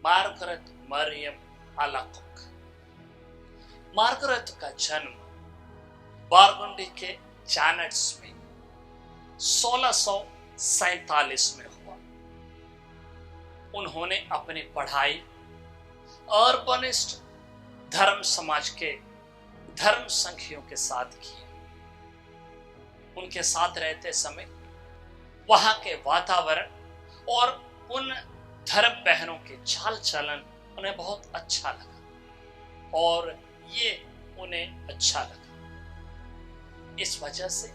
Margaret Maryam अलाकोक। Margaret का जन्म बारगुंडी के जैनेट्स में 1647 में हुआ। उन्होंने अपनी पढ़ाई अर्बनिस्ट धर्म समाज के धर्म संघियों के साथ की। उनके साथ रहते समय वहां के वातावरण और उन धर्म बहनों के चाल चलन उन्हें बहुत अच्छा लगा और ये उन्हें अच्छा लगा। इस वजह से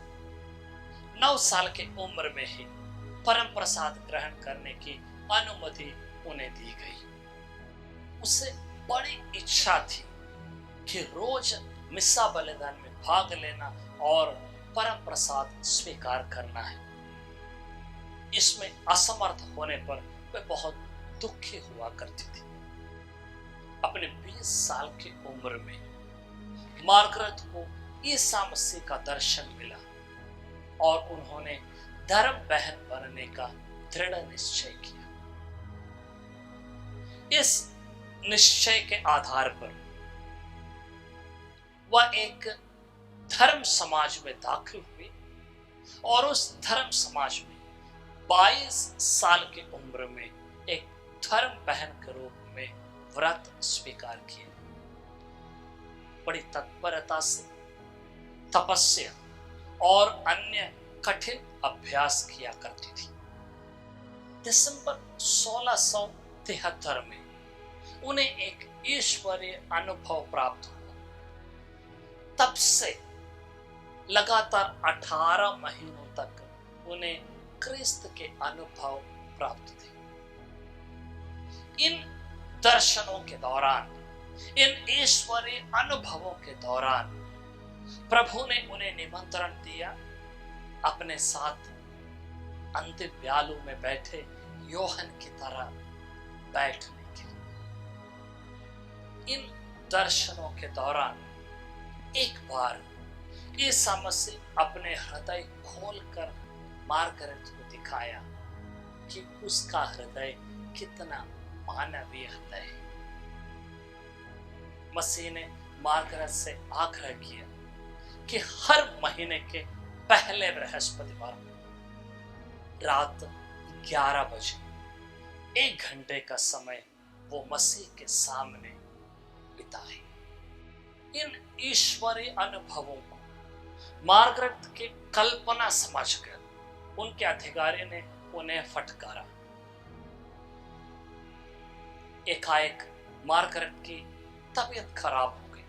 9 साल की उम्र में ही परम प्रसाद ग्रहण करने की अनुमति उन्हें दी गई। उसे बड़ी इच्छा थी कि रोज मिस्सा बलिदान में भाग लेना और परम प्रसाद स्वीकार करना है। इसमें असमर्थ होने पर वे बहुत दुखी हुआ करती थी। अपने 20 साल की उम्र में मार्गरेट को ईसा मसीह का दर्शन मिला और उन्होंने धर्म बहन बनने का दृढ़ निश्चय किया। इस निश्चय के आधार पर वह एक धर्म समाज में दाखिल हुई और उस धर्म समाज में 22 साल की उम्र में एक धर्म बहन के रूप में व्रत स्वीकार किया। बड़ी तत्परता से तपस्या और अन्य कठिन अभ्यास किया करती थी। दिसंबर 1673 में उन्हें एक ईश्वरीय अनुभव प्राप्त हुआ। तब से लगातार 18 महीनों तक उन्हें क्रिस्त के अनुभव प्राप्त थे। इन दर्शनों के दौरान, इन ईश्वरीय अनुभवों के दौरान प्रभु ने उन्हें निमंत्रण दिया अपने साथ अंतिम प्यालू में बैठे योहन की तरह बैठने के लिए। इन दर्शनों के दौरान एक बार ईसा मसीह अपने हृदय खोलकर मार्गरेट को दिखाया कि उसका हृदय कितना मानवीय हृदय है। मसीह ने मार्गरेट से आग्रह किया कि हर महीने के पहले बृहस्पतिवार रात 11 बजे 1 घंटे का समय वो मसीह के सामने बिताए। इन ईश्वरीय अनुभवों को मार्गरेट के कल्पना समझकर उनके अधिकारी ने उन्हें फटकारा। एकाएक मार्गरेट की तबीयत खराब हो गई।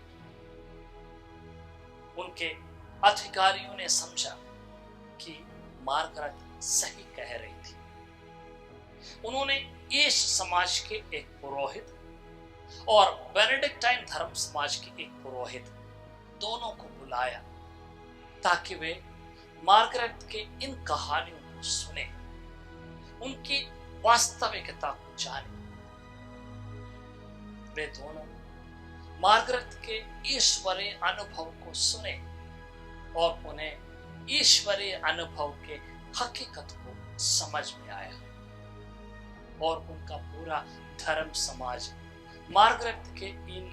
उनके अधिकारियों ने समझा कि मार्गरेट सही कह रही थी। उन्होंने यीश समाज के एक पुरोहित और बेनेडिक्टाइन धर्म समाज के एक पुरोहित दोनों को बुलाया ताकि वे मार्गरेट के इन कहानियों को सुने, उनकी वास्तविकता को जाने। वे दोनों मार्गरेट के ईश्वरीय अनुभव को सुने और उन्हें ईश्वरीय अनुभव के हकीकत को समझ में आया और उनका पूरा धर्म समाज मार्गरेट के इन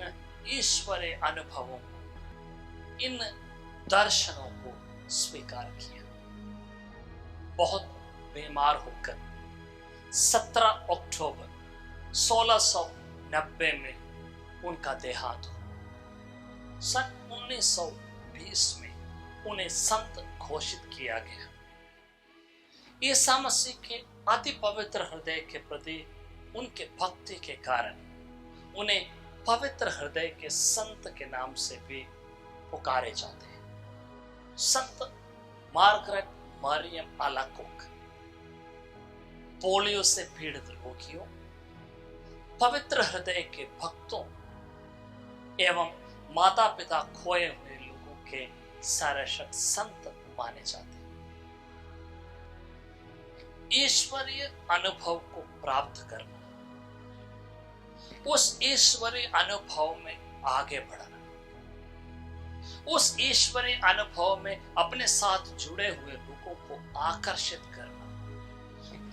ईश्वरीय अनुभवों को, इन दर्शनों को स्वीकार किया। बहुत बीमार होकर 17 अक्टूबर 1690 में उनका देहांत हुआ। सन 1920 में उन्हें संत घोषित किया गया। ईसा मसीह के अति पवित्र हृदय के प्रति उनके भक्ति के कारण उन्हें पवित्र हृदय के संत के नाम से भी पुकारे जाते हैं। संत मार्गरेट मरियम अलाकोक पोलियो से पीड़ित रोगियों, पवित्र हृदय के भक्तों एवं माता पिता खोए हुए लोगों के संरक्षक संत माने जाते हैं। ईश्वरीय अनुभव को प्राप्त करना, उस ईश्वरीय अनुभव में आगे बढ़ना, उस ईश्वरीय अनुभव में अपने साथ जुड़े हुए लोगों को आकर्षित करना,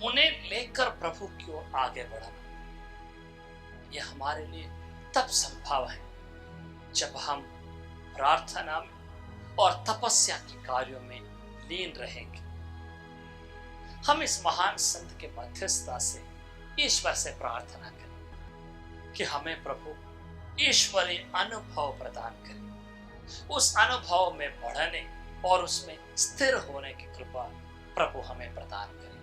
उन्हें लेकर प्रभु की ओर आगे बढ़ना, ये हमारे लिए तब संभव है जब हम प्रार्थना में और तपस्या के कार्यों में लीन रहेंगे। हम इस महान संत के मध्यस्थता से ईश्वर से प्रार्थना करें कि हमें प्रभु ईश्वरीय अनुभव प्रदान करे। उस अनुभव में बढ़ने और उसमें स्थिर होने की कृपा प्रभु हमें प्रदान करे।